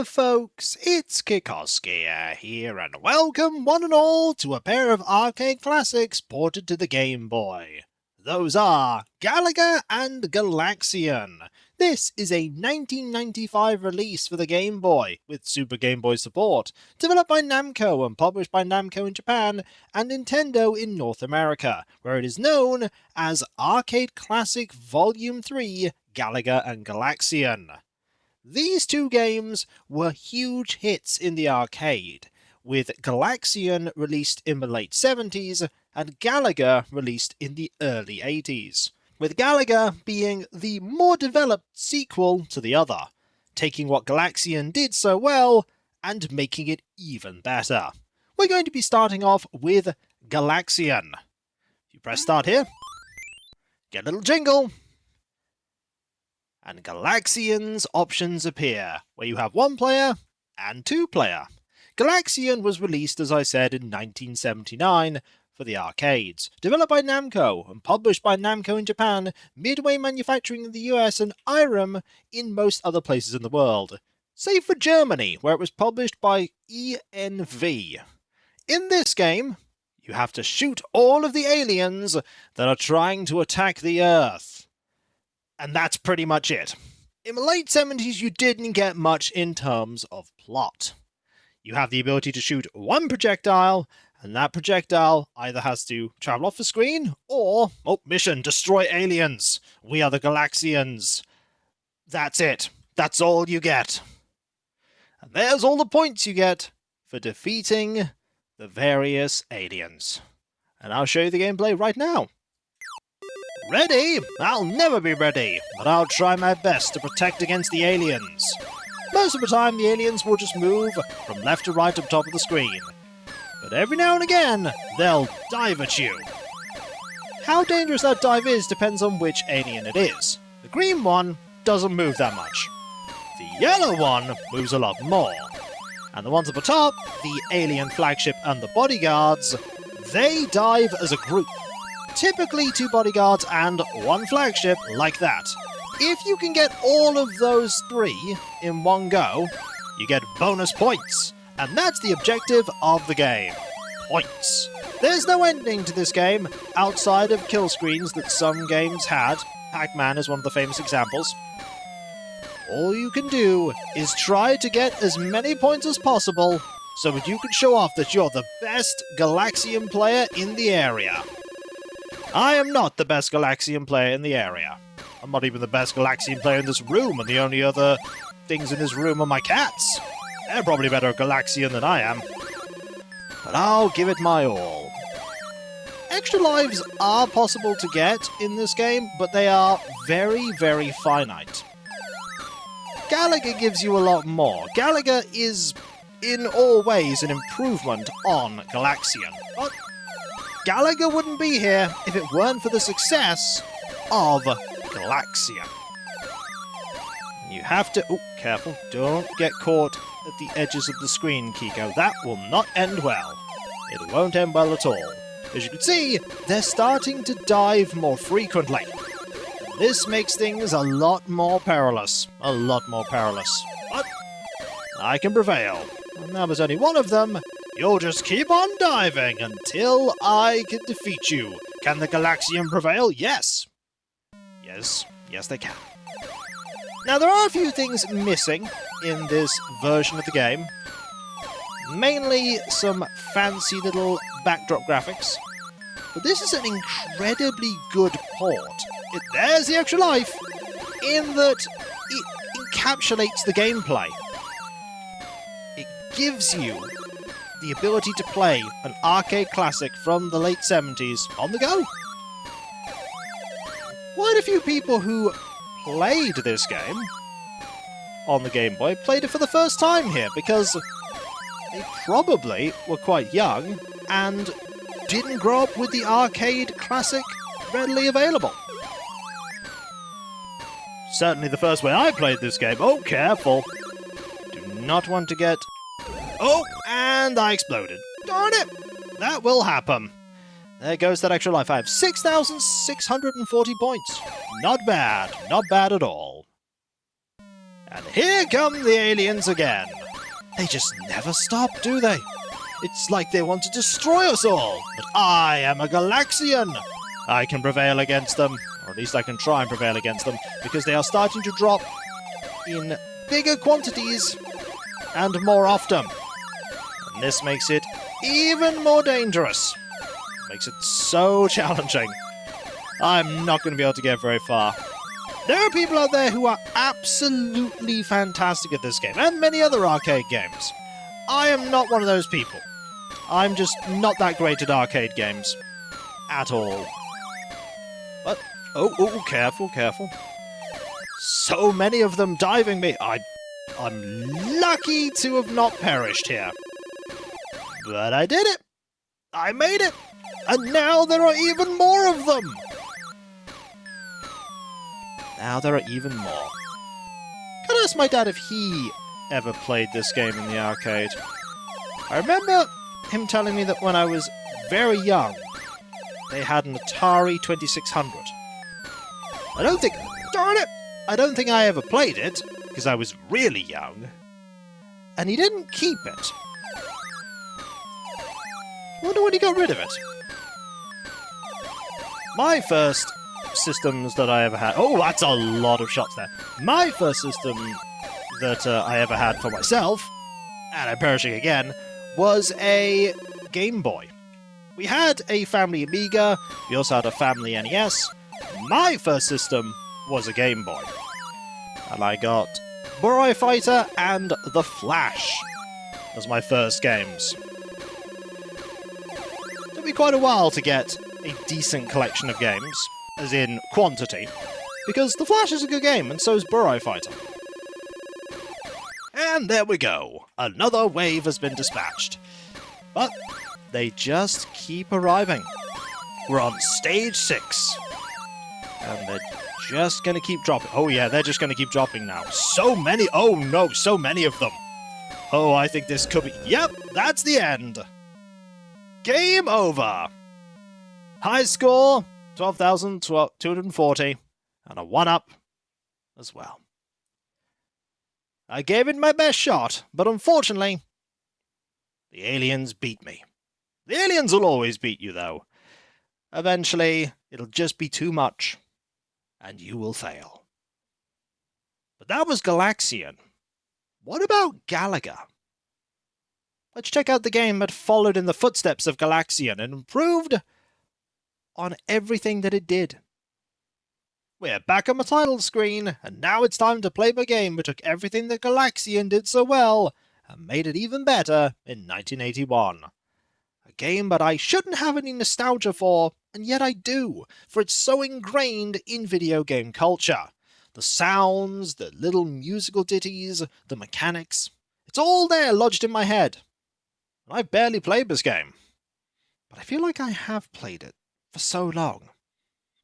there folks, it's Kikoskia here and welcome one and all to a pair of arcade classics ported to the Game Boy. Those are Galaga and Galaxian. This is a 1995 release for the Game Boy, with Super Game Boy support, developed by Namco and published by Namco in Japan and Nintendo in North America, where it is known as Arcade Classic Volume 3 Galaga and Galaxian. These two games were huge hits in the arcade, with Galaxian released in the late 70s and Galaga released in the early 80s, with Galaga being the more developed sequel to the other, taking what Galaxian did so well and making it even better. We're going to be starting off with Galaxian. If you press start here, get a little jingle, and Galaxian's options appear, where you have 1-player and 2-player. Galaxian was released, as I said, in 1979 for the arcades, developed by Namco and published by Namco in Japan, Midway Manufacturing in the US, and Irem in most other places in the world, save for Germany, where it was published by ENV. In this game, you have to shoot all of the aliens that are trying to attack the Earth. And that's pretty much it. In the late 70s, you didn't get much in terms of plot. You have the ability to shoot one projectile, and that projectile either has to travel off the screen, or, mission, destroy aliens. We are the Galaxians. That's it. That's all you get. And there's all the points you get for defeating the various aliens. And I'll show you the gameplay right now. Ready? I'll never be ready, but I'll try my best to protect against the aliens. Most of the time, the aliens will just move from left to right up top of the screen. But every now and again, they'll dive at you. How dangerous that dive is depends on which alien it is. The green one doesn't move that much. The yellow one moves a lot more. And the ones at the top, the alien flagship and the bodyguards, they dive as a group. Typically 2 bodyguards and 1 flagship, like that. If you can get all of those 3 in one go, you get bonus points. And that's the objective of the game. Points. There's no ending to this game, outside of kill screens that some games had. Pac-Man is one of the famous examples. All you can do is try to get as many points as possible, so that you can show off that you're the best Galaxian player in the area. I am not the best Galaxian player in the area. I'm not even the best Galaxian player in this room, and the only other things in this room are my cats. They're probably better Galaxian than I am. But I'll give it my all. Extra lives are possible to get in this game, but they are very, very finite. Galaga gives you a lot more. Galaga is, in all ways, an improvement on Galaxian. But Galaga wouldn't be here if it weren't for the success of Galaxian. You have to... Oh, careful. Don't get caught at the edges of the screen, Kiko. That will not end well. It won't end well at all. As you can see, they're starting to dive more frequently. This makes things a lot more perilous. A lot more perilous. But I can prevail. And now there's only one of them. You'll just keep on diving until I can defeat you. Can the Galaxian prevail? Yes. Yes, they can. Now, there are a few things missing in this version of the game. Mainly some fancy little backdrop graphics. But this is an incredibly good port. There's the extra life, in that it encapsulates the gameplay. It gives you the ability to play an arcade classic from the late 70s on the go. Quite a few people who played this game on the Game Boy played it for the first time here, because they probably were quite young and didn't grow up with the arcade classic readily available. Certainly the first way I played this game. Oh, careful. Do not want to get... Oh, and I exploded. Darn it! That will happen. There goes that extra life. I have 6,640 points. Not bad. Not bad at all. And here come the aliens again. They just never stop, do they? It's like they want to destroy us all. But I am a Galaxian. I can prevail against them, or at least I can try and prevail against them, because they are starting to drop in bigger quantities and more often. And this makes it even more dangerous. It makes it so challenging. I'm not going to be able to get very far. There are people out there who are absolutely fantastic at this game, and many other arcade games. I am not one of those people. I'm just not that great at arcade games. At all. But, oh, careful, careful. So many of them diving me. I'm lucky to have not perished here. But I did it. I made it. And now there are even more of them. Now there are even more. Gotta ask my dad if he ever played this game in the arcade. I remember him telling me that when I was very young, they had an Atari 2600. Darn it! I don't think I ever played it, because I was really young. And he didn't keep it. I wonder when he got rid of it. My first systems that I ever had... Oh, that's a lot of shots there. My first system that I ever had for myself, and I'm perishing again, was a Game Boy. We had a family Amiga, we also had a family NES. My first system was a Game Boy. And I got Burai Fighter and The Flash as my first games. It took me quite a while to get a decent collection of games, as in quantity, because The Flash is a good game, and so is Burai Fighter. And there we go. Another wave has been dispatched. But they just keep arriving. We're on stage 6. And they're just going to keep dropping. Oh yeah, they're just going to keep dropping now. So many. Oh no, so many of them. Oh, I think this could be... Yep, that's the end. Game over. High score, 12,240. And a 1-up as well. I gave it my best shot, but unfortunately, the aliens beat me. The aliens will always beat you, though. Eventually, it'll just be too much, and you will fail. But that was Galaxian. What about Galaga? Let's check out the game that followed in the footsteps of Galaxian and improved on everything that it did. We're back on my title screen, and now it's time to play my game that took everything that Galaxian did so well and made it even better in 1981. A game that I shouldn't have any nostalgia for, and yet I do, for it's so ingrained in video game culture. The sounds, the little musical ditties, the mechanics, it's all there lodged in my head. And I've barely played this game, but I feel like I have played it for so long.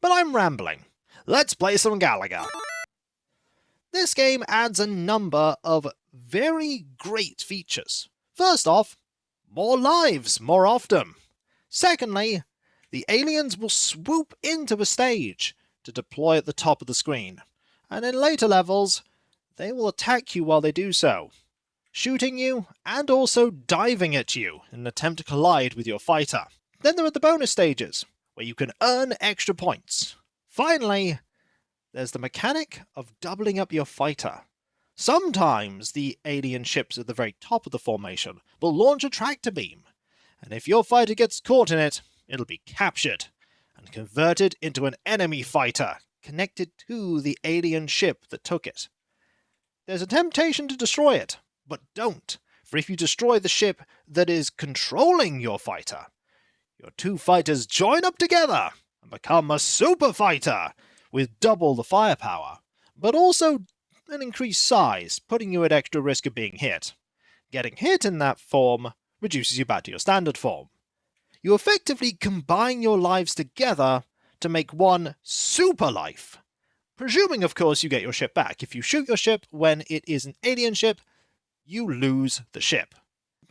But I'm rambling. Let's play some Galaga. This game adds a number of very great features. First off, more lives more often. Secondly, the aliens will swoop into a stage to deploy at the top of the screen, and in later levels, they will attack you while they do so, shooting you and also diving at you in an attempt to collide with your fighter. Then there are the bonus stages, where you can earn extra points. Finally, there's the mechanic of doubling up your fighter. Sometimes the alien ships at the very top of the formation will launch a tractor beam, and if your fighter gets caught in it, it'll be captured and converted into an enemy fighter connected to the alien ship that took it. There's a temptation to destroy it, but don't, for if you destroy the ship that is controlling your fighter, your two fighters join up together and become a super fighter with double the firepower, but also an increased size, putting you at extra risk of being hit. Getting hit in that form reduces you back to your standard form. You effectively combine your lives together to make one super life. Presuming, of course, you get your ship back. If you shoot your ship when it is an alien ship, you lose the ship.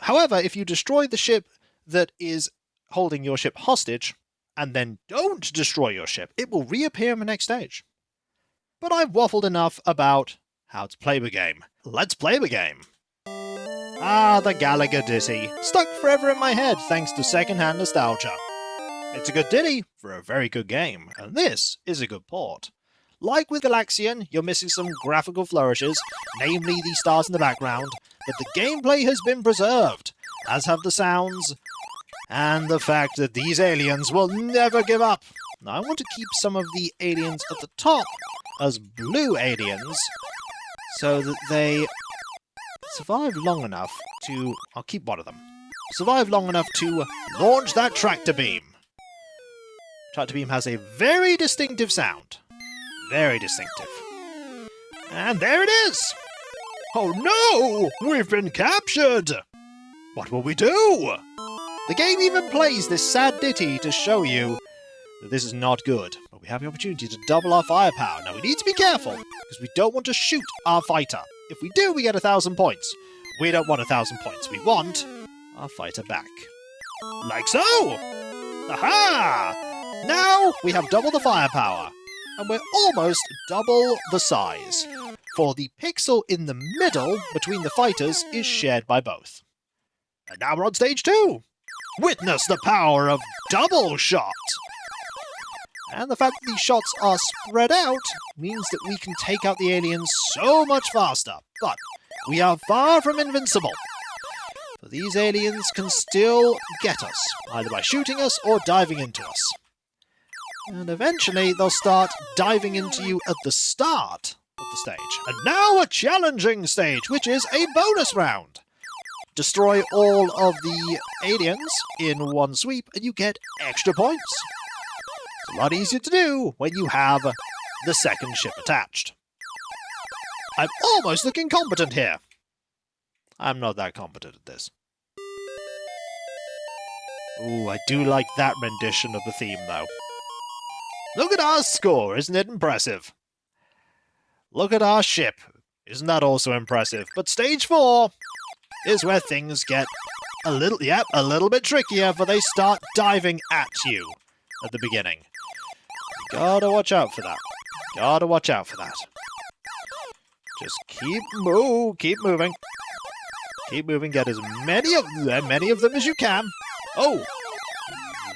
However, if you destroy the ship that is holding your ship hostage, and then don't destroy your ship, it will reappear in the next stage. But I've waffled enough about how to play the game. Let's play the game. Ah, the Galaga ditty, stuck forever in my head thanks to second-hand nostalgia. It's a good ditty for a very good game, and this is a good port. Like with Galaxian, you're missing some graphical flourishes, namely the stars in the background, but the gameplay has been preserved, as have the sounds, and the fact that these aliens will never give up. Now, I want to keep some of the aliens at the top as blue aliens, so that they survive long enough to... I'll keep one of them. Survive long enough to launch that tractor beam. Tractor beam has a very distinctive sound. Very distinctive. And there it is! Oh no! We've been captured! What will we do? The game even plays this sad ditty to show you that this is not good. But we have the opportunity to double our firepower. Now we need to be careful, because we don't want to shoot our fighter. If we do, we get 1,000 points. We don't want 1,000 points. We want our fighter back. Like so! Aha! Now we have double the firepower. And we're almost double the size, for the pixel in the middle between the fighters is shared by both. And now we're on stage 2! Witness the power of double shot! And the fact that these shots are spread out means that we can take out the aliens so much faster, but we are far from invincible. For these aliens can still get us, either by shooting us or diving into us. And eventually they'll start diving into you at the start of the stage. And now a challenging stage, which is a bonus round. Destroy all of the aliens in one sweep and you get extra points. It's a lot easier to do when you have the second ship attached. I'm almost looking competent here. I'm not that competent at this. Ooh, I do like that rendition of the theme though. Look at our score, isn't it impressive? Look at our ship. Isn't that also impressive? But stage 4 is where things get a little bit trickier, for they start diving at you at the beginning. You gotta watch out for that. Gotta watch out for that. Just keep moving. Keep moving, get as many of them as you can. Oh!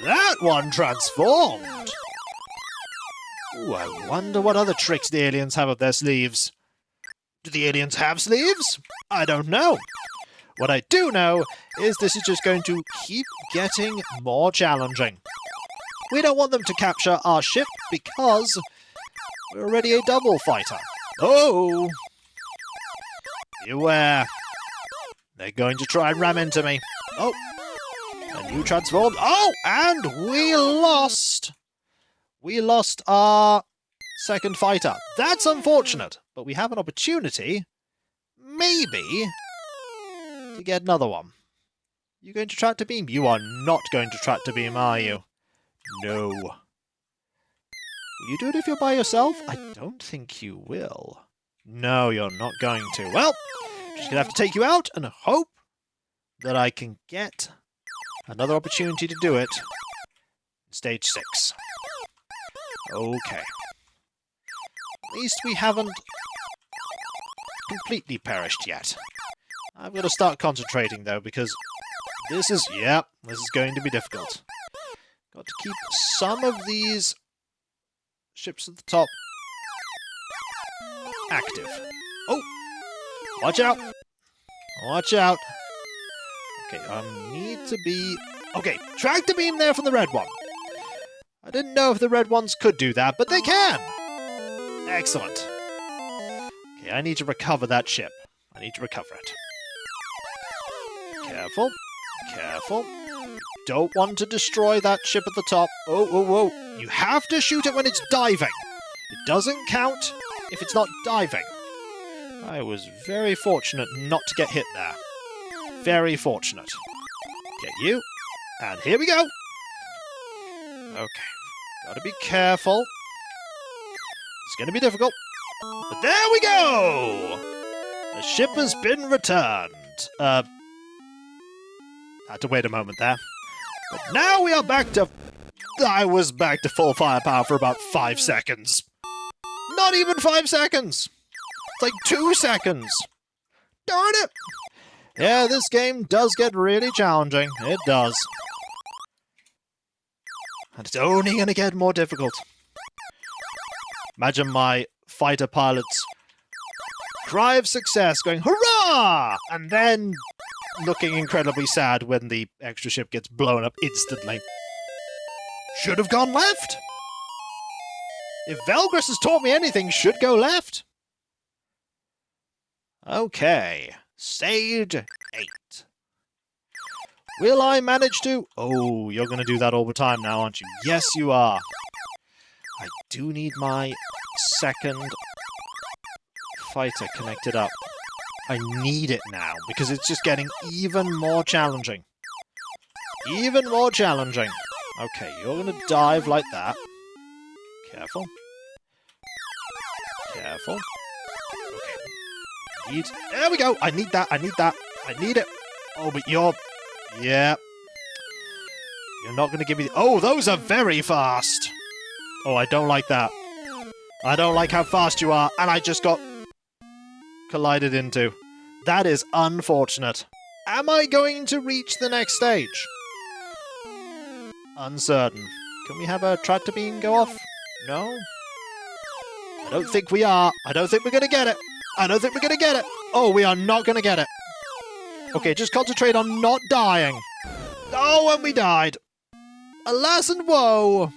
That one transformed! Ooh, I wonder what other tricks the aliens have up their sleeves. Do the aliens have sleeves? I don't know. What I do know is this is just going to keep getting more challenging. We don't want them to capture our ship because we're already a double fighter. Oh! Beware. They're going to try and ram into me. Oh! And you transformed. Oh! And we lost! We lost our second fighter. That's unfortunate, but we have an opportunity, maybe, to get another one. You going to tractor beam? You are not going to tractor beam, are you? No. Will you do it if you're by yourself? I don't think you will. No, you're not going to. Well, just going to have to take you out and hope that I can get another opportunity to do it in stage 6. Okay. At least we haven't completely perished yet. I've got to start concentrating, though, because this is going to be difficult. Got to keep some of these ships at the top active. Oh! Watch out! Watch out! Okay, need to be... Okay, tractor beam there from the red one. I didn't know if the red ones could do that, but they can! Excellent. Okay, I need to recover that ship. I need to recover it. Careful. Careful. Don't want to destroy that ship at the top. Oh. You have to shoot it when it's diving. It doesn't count if it's not diving. I was very fortunate not to get hit there. Very fortunate. Get you. And here we go. Okay. Gotta be careful. It's gonna be difficult. But there we go! The ship has been returned. Had to wait a moment there. But now we are back to... I was back to full firepower for about 5 seconds. Not even 5 seconds! It's like 2 seconds. Darn it! Yeah, this game does get really challenging. It does. And it's only going to get more difficult. Imagine my fighter pilot's cry of success going, hurrah! And then looking incredibly sad when the extra ship gets blown up instantly. Should have gone left. If Velgris has taught me anything, should go left. Okay, stage 8. Will I manage to... Oh, you're going to do that all the time now, aren't you? Yes, you are. I do need my second fighter connected up. I need it now, because it's just getting even more challenging. Even more challenging. Okay, you're going to dive like that. Careful. Careful. Okay. There we go! I need that, I need that. I need it. Oh, but you're... Yeah. You're not going to give me... Oh, those are very fast! Oh, I don't like that. I don't like how fast you are, and I just got collided into. That is unfortunate. Am I going to reach the next stage? Uncertain. Can we have a tractor beam go off? No? I don't think we are. I don't think we're going to get it. I don't think we're going to get it. Oh, we are not going to get it. Okay, just concentrate on not dying. Oh, and we died. Alas and woe.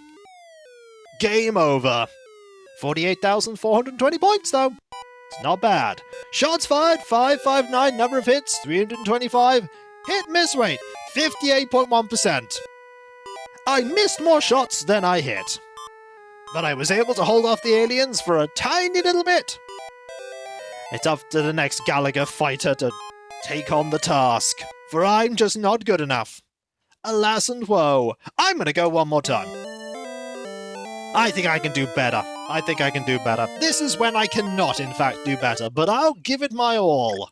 Game over. 48,420 points, though. It's not bad. Shots fired, 559. Number of hits, 325. Hit-miss rate, 58.1%. I missed more shots than I hit. But I was able to hold off the aliens for a tiny little bit. It's up to the next Galaga fighter to take on the task, for I'm just not good enough. Alas and woe. I'm gonna go one more time. I think I can do better. I think I can do better. This is when I cannot, in fact, do better, but I'll give it my all.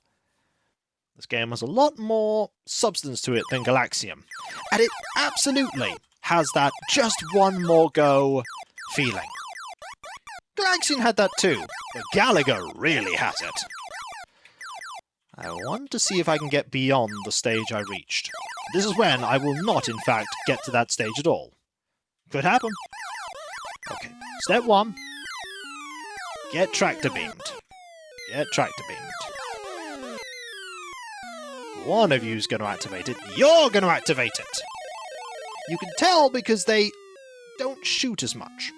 This game has a lot more substance to it than Galaxian, and it absolutely has that just one more go feeling. Galaxian had that too, but Galaga really has it. I want to see if I can get beyond the stage I reached. This is when I will not, in fact, get to that stage at all. Could happen. Okay, step 1. Get tractor beamed. Get tractor beamed. One of you's going to activate it. You're going to activate it! You can tell because they don't shoot as much.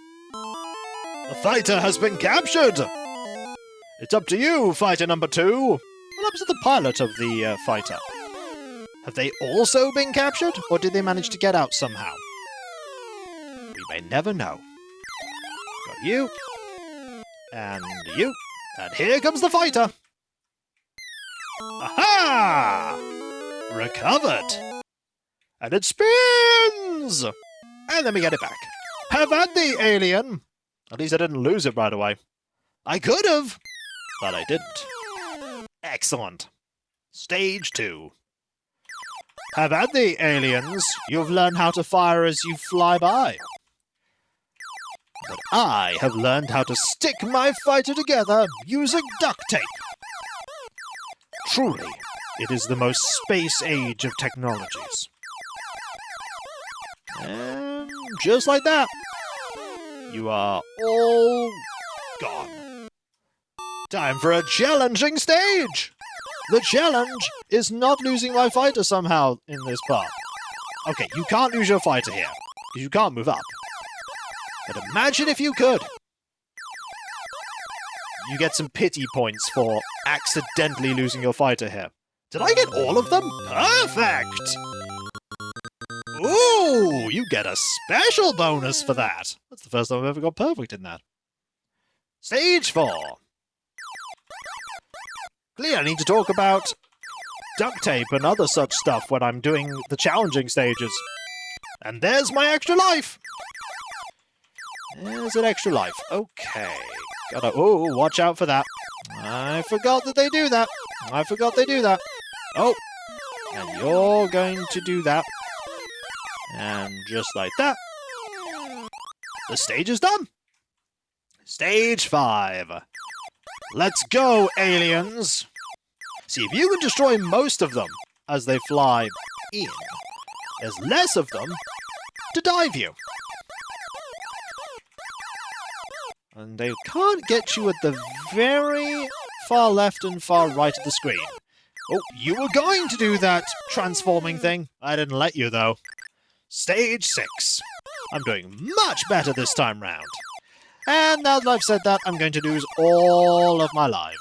The fighter has been captured! It's up to you, fighter number 2. What happens to the pilot of the fighter? Have they also been captured, or did they manage to get out somehow? We may never know. Got you. And you. And here comes the fighter! Aha! Recovered! And it spins! And then we get it back. Have at the alien! At least I didn't lose it right away. I could have, but I didn't. Excellent. Stage 2. Have at the aliens. You've learned how to fire as you fly by. But I have learned how to stick my fighter together using duct tape. Truly, it is the most space age of technologies. And just like that, you are all gone. Time for a challenging stage! The challenge is not losing my fighter somehow in this part. Okay, you can't lose your fighter here, because you can't move up. But imagine if you could! You get some pity points for accidentally losing your fighter here. Did I get all of them? Perfect! Ooh, you get a special bonus for that. That's the first time I've ever got perfect in that. Stage 4. Clearly, I need to talk about duct tape and other such stuff when I'm doing the challenging stages. And there's my extra life! There's an extra life. Okay. Gotta... Oh, watch out for that. I forgot that they do that. I forgot they do that. Oh. And you're going to do that. And just like that, the stage is done. Stage 5. Let's go, aliens! See, if you can destroy most of them as they fly in, there's less of them to dive you. And they can't get you at the very far left and far right of the screen. Oh, you were going to do that transforming thing. I didn't let you, though. Stage 6. I'm doing much better this time round. And now that I've said that, I'm going to lose all of my lives.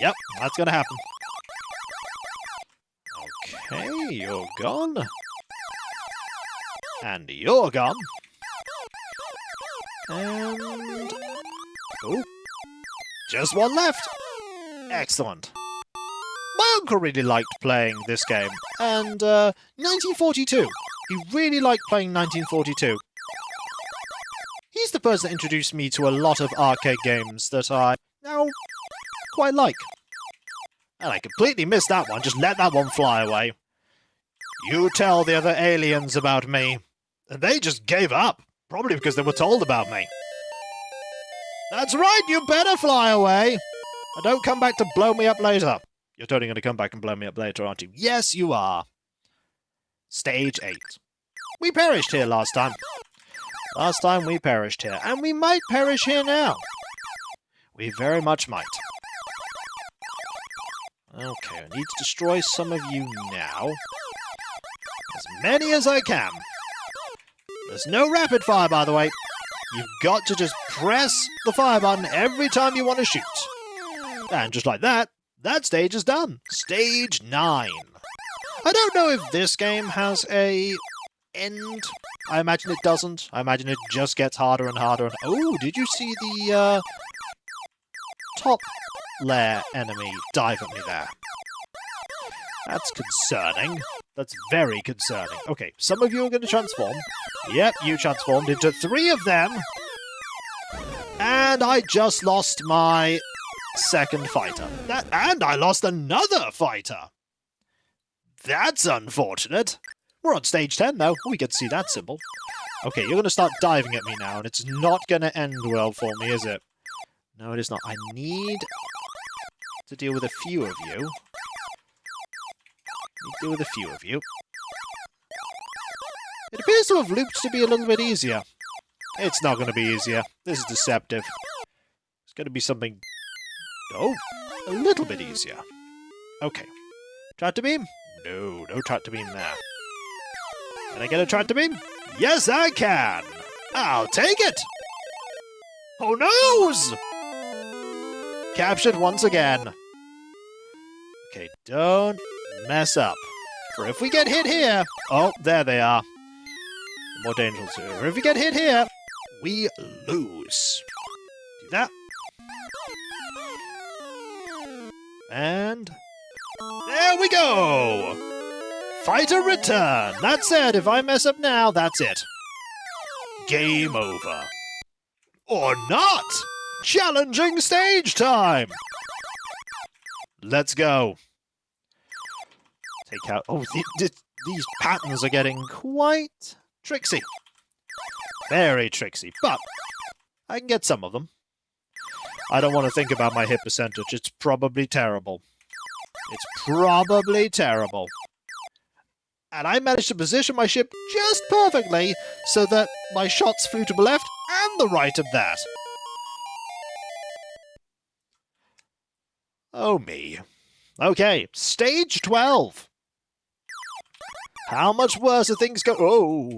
Yep, that's going to happen. Okay, you're gone. And you're gone. And... oh, just one left. Excellent. My uncle really liked playing this game. And, 1942. He really liked playing 1942. He's the person that introduced me to a lot of arcade games that I now quite like. And I completely missed that one. Just let that one fly away. You tell the other aliens about me. And they just gave up. Probably because they were told about me. That's right, you better fly away. And don't come back to blow me up later. You're totally going to come back and blow me up later, aren't you? Yes, you are. Stage 8. We perished here last time. Last time we perished here. And we might perish here now. We very much might. Okay, I need to destroy some of you now. As many as I can. There's no rapid fire, by the way. You've got to just press the fire button every time you want to shoot. And just like that, that stage is done. Stage 9. I don't know if this game has a end. I imagine it doesn't. I imagine it just gets harder and harder. And oh, did you see the top layer enemy dive at me there? That's concerning. That's very concerning. Okay, some of you are going to transform. Yep, you transformed into 3 of them. And I just lost my second fighter. And I lost another fighter. That's unfortunate. We're on stage 10 now. We get to see that symbol. Okay, you're going to start diving at me now, and it's not going to end well for me, is it? No, it is not. I need to deal with a few of you. Deal with a few of you. It appears to have looped to be a little bit easier. It's not going to be easier. This is deceptive. It's going to be something... oh, a little bit easier. Okay. Tractor beam? No, no tractor beam there. Can I get a tractor beam? Yes, I can! I'll take it! Oh, noes! Captured once again. Okay, don't mess up. For if we get hit here... oh, there they are. More dangerous. For if we get hit here, we lose. Do that. And... there we go! Fighter return! That's it! If I mess up now, that's it. Game over. Or not! Challenging stage time! Let's go. Take out... oh, these patterns are getting quite tricksy. Very tricksy, but I can get some of them. I don't want to think about my hit percentage. It's probably terrible. It's probably terrible. And I managed to position my ship just perfectly so that my shots flew to the left and the right of that. Oh me. Okay, stage 12. How much worse are things go- oh!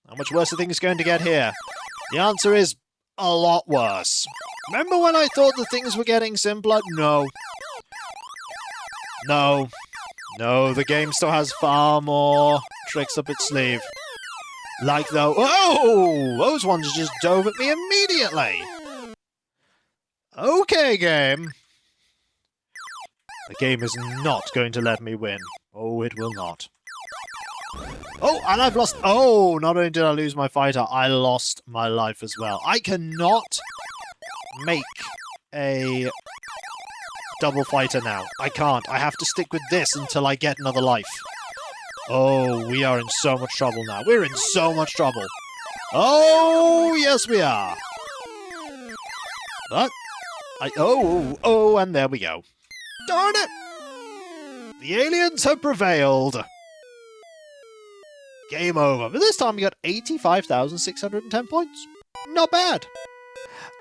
How much worse are things going to get here? The answer is a lot worse. Remember when I thought that things were getting simpler? No. No. No, the game still has far more tricks up its sleeve. Like though... oh! Those ones just dove at me immediately! Okay, game. The game is not going to let me win. Oh, it will not. Oh, and I've lost... oh, not only did I lose my fighter, I lost my life as well. I cannot make a double fighter now. I can't. I have to stick with this until I get another life. Oh, we are in so much trouble now. We're in so much trouble. Oh, yes we are. But Oh, and there we go. Darn it! The aliens have prevailed. Game over. But this time we got 85,610 points. Not bad.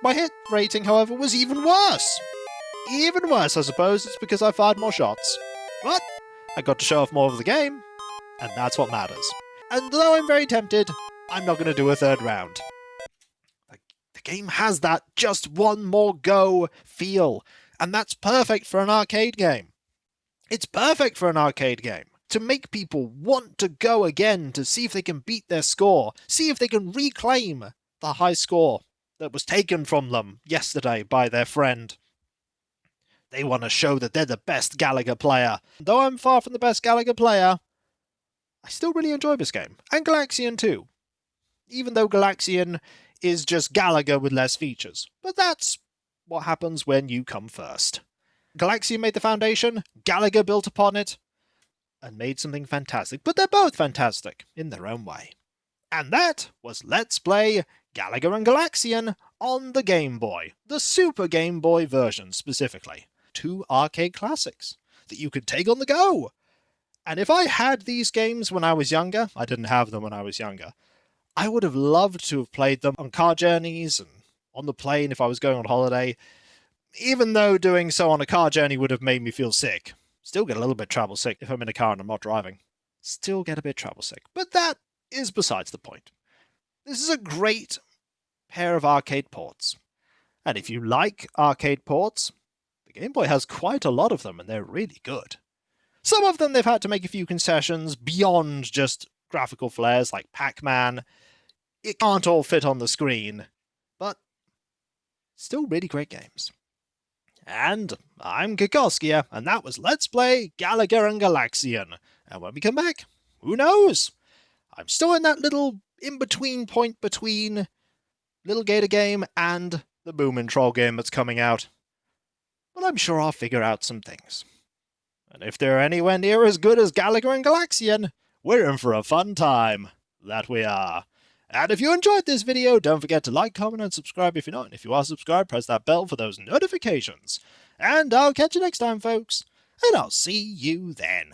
My hit rating, however, was even worse. Even worse, I suppose it's because I fired more shots. But I got to show off more of the game, and that's what matters. And though I'm very tempted, I'm not going to do a third round. The game has that just one more go feel, and that's perfect for an arcade game. It's perfect for an arcade game. To make people want to go again to see if they can beat their score, see if they can reclaim the high score that was taken from them yesterday by their friend. They want to show that they're the best Galaga player. Though I'm far from the best Galaga player, I still really enjoy this game. And Galaxian too. Even though Galaxian is just Galaga with less features. But that's what happens when you come first. Galaxian made the foundation, Galaga built upon it, and made something fantastic. But they're both fantastic in their own way. And that was Let's Play Galaga and Galaxian on the Game Boy. The Super Game Boy version, specifically. 2 arcade classics that you could take on the go. And if I had these games when I was younger, I didn't have them when I was younger, I would have loved to have played them on car journeys and on the plane if I was going on holiday, even though doing so on a car journey would have made me feel sick. Still get a little bit travel sick if I'm in a car and I'm not driving. Still get a bit travel sick. But that is besides the point. This is a great pair of arcade ports. And if you like arcade ports, the Game Boy has quite a lot of them and they're really good. Some of them they've had to make a few concessions beyond just graphical flares like Pac-Man. It can't all fit on the screen, but still really great games. And I'm Kikoskia, and that was Let's Play Galaga and Galaxian. And when we come back, who knows? I'm still in that little in-between point between Little Gator game and the Moomin Troll game that's coming out. But I'm sure I'll figure out some things. And if they're anywhere near as good as Galaga and Galaxian, we're in for a fun time. That we are. And if you enjoyed this video, don't forget to like, comment, and subscribe if you're not. And if you are subscribed, press that bell for those notifications. And I'll catch you next time, folks. And I'll see you then.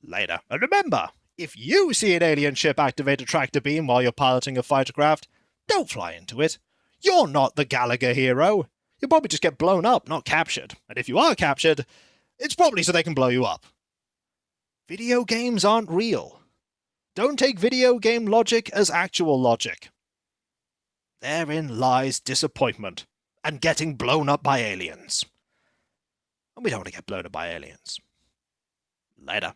Later. And remember, if you see an alien ship activate a tractor beam while you're piloting a fighter craft, don't fly into it. You're not the Galaga hero. You'll probably just get blown up, not captured. And if you are captured, it's probably so they can blow you up. Video games aren't real. Don't take video game logic as actual logic. Therein lies disappointment and getting blown up by aliens. And we don't want to get blown up by aliens. Later.